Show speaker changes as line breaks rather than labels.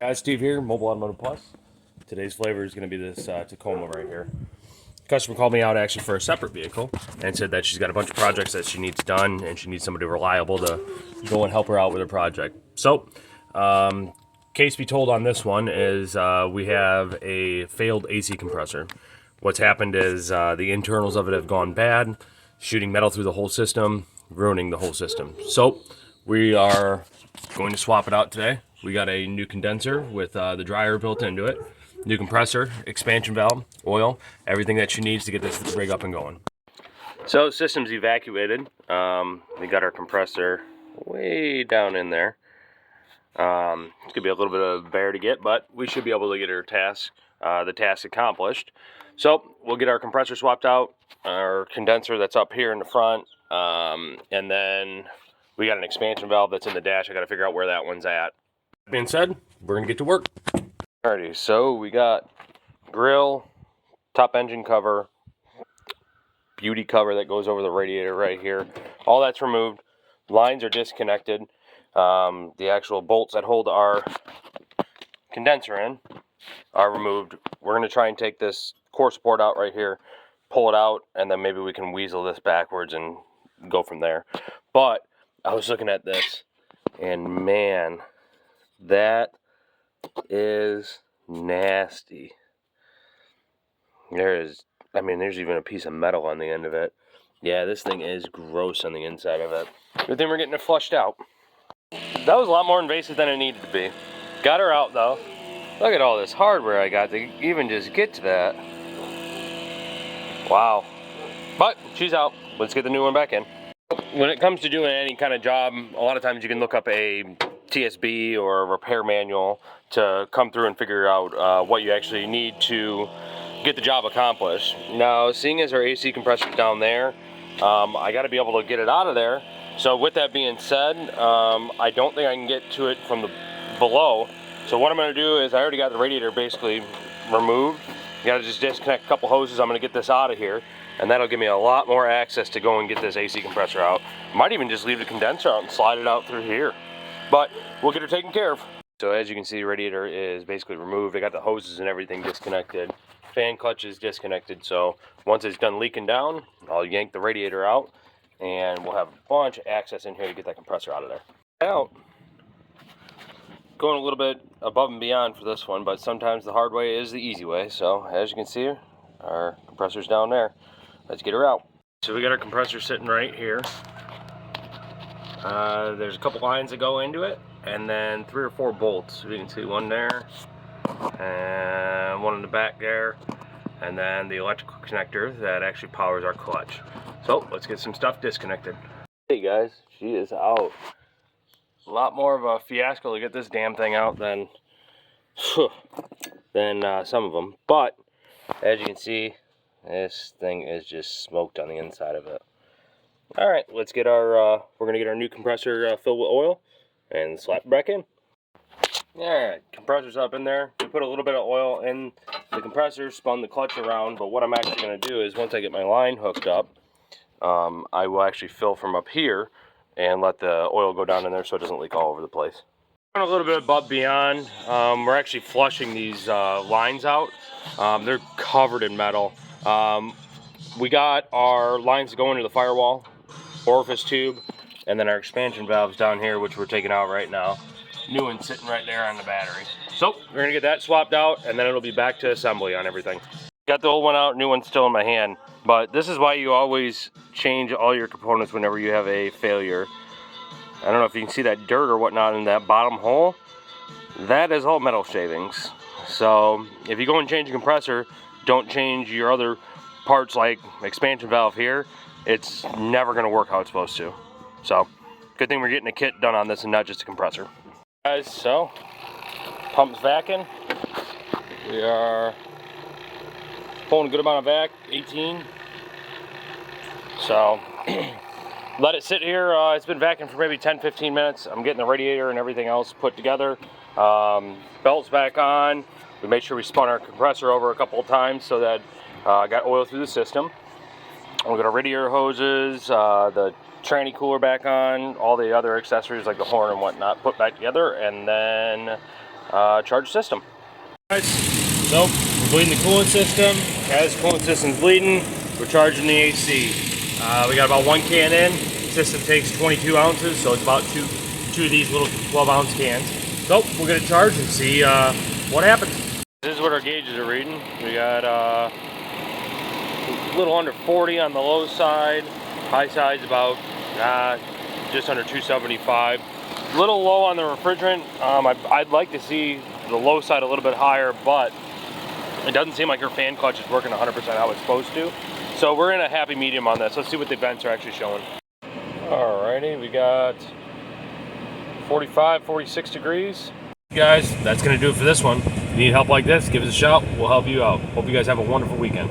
Guys, Steve here, Mobile Automotive Plus. Today's flavor is going to be this Tacoma right here. Customer called me out actually for a separate vehicle and said that she's got a bunch of projects that she needs done and she needs somebody reliable to go and help her out with her project. So, case be told on this one is we have a failed AC compressor. What's happened is the internals of it have gone bad, shooting metal through the whole system, ruining the whole system. So, we are going to swap it out today. We got a new condenser with the dryer built into it, new compressor, expansion valve, oil, everything that she needs to get this rig up and going. So system's evacuated. We got our compressor way down in there. It's gonna be a little bit of bear to get, but we should be able to get her the task accomplished. So we'll get our compressor swapped out, our condenser that's up here in the front, and then we got an expansion valve that's in the dash. I got to figure out where that one's at. That being said, we're gonna get to work. Alrighty, so we got grill, top engine cover, beauty cover that goes over the radiator right here. All that's removed. Lines are disconnected. The actual bolts that hold our condenser in are removed. We're gonna try and take this core support out right here, pull it out, and then maybe we can weasel this backwards and go from there. But I was looking at this, and man, that is nasty. There's even a piece of metal on the end of it. Yeah, this thing is gross on the inside of it. Good thing we're getting it flushed out. That was a lot more invasive than it needed to be. Got her out though. Look at all this hardware I got to even just get to that. Wow. But she's out. Let's get the new one back in. When it comes to doing any kind of job, a lot of times you can look up a TSB or a repair manual to come through and figure out what you actually need to get the job accomplished. Now, seeing as our AC compressor's down there, I got to be able to get it out of there. So with that being said, I don't think I can get to it from the below. So what I'm going to do is I already got the radiator basically removed. You got to just disconnect a couple hoses. I'm going to get this out of here, and that'll give me a lot more access to go and get this AC compressor out. Might even just leave the condenser out and slide it out through here. But we'll get her taken care of. So as you can see, the radiator is basically removed. I got the hoses and everything disconnected. Fan clutch is disconnected. So once it's done leaking down, I'll yank the radiator out, and we'll have a bunch of access in here to get that compressor out of there. Out. Going a little bit above and beyond for this one, but sometimes the hard way is the easy way. So as you can see, our compressor's down there. Let's get her out. So we got our compressor sitting right here. There's a couple lines that go into it, and then 3 or 4 bolts. You can see one there, and one in the back there, and then the electrical connector that actually powers our clutch. So let's get some stuff disconnected. Hey guys, she is out. A lot more of a fiasco to get this damn thing out than some of them, but as you can see, this thing is just smoked on the inside of it. All right, let's get our, we're gonna get our new compressor filled with oil and slap it back in. All right, compressor's up in there. We put a little bit of oil in the compressor, spun the clutch around, but what I'm actually gonna do is once I get my line hooked up, I will actually fill from up here and let the oil go down in there so it doesn't leak all over the place. A little bit above beyond, we're actually flushing these lines out. They're covered in metal. We got our lines to go into the firewall, orifice tube, and then our expansion valves down here, which we're taking out right now. New one sitting right there on the battery. So we're gonna get that swapped out, and then it'll be back to assembly on everything. Got the old one out, new one's still in my hand. But this is why you always change all your components whenever you have a failure. I don't know if you can see that dirt or whatnot in that bottom hole. That is all metal shavings. So if you go and change a compressor, don't change your other parts like expansion valve here. It's never gonna work how it's supposed to. So good thing we're getting a kit done on this and not just a compressor. Guys, so pump's vacuuming. We are pulling a good amount of vac, 18. So let it sit here. It's been vacuuming for maybe 10-15 minutes. I'm getting the radiator and everything else put together. Belts back on. We made sure we spun our compressor over a couple of times so that I got oil through the system. We got our radiator hoses, the tranny cooler back on, all the other accessories like the horn and whatnot put back together, and then charge system. Guys, so we're bleeding the coolant system. As coolant system's bleeding, we're charging the AC. We got about 1 can in. System takes 22 ounces, so it's about two of these little 12-ounce cans. So we're gonna charge and see what happens. This is what our gauges are reading. We got a little under 40 on the low side. High side's about just under 275. A little low on the refrigerant. I'd like to see the low side a little bit higher, but it doesn't seem like your fan clutch is working 100% how it's supposed to. So we're in a happy medium on this. Let's see what the vents are actually showing. Alrighty, we got 45, 46 degrees. Guys, that's gonna do it for this one. If you need help like this, give us a shout. We'll help you out. Hope you guys have a wonderful weekend.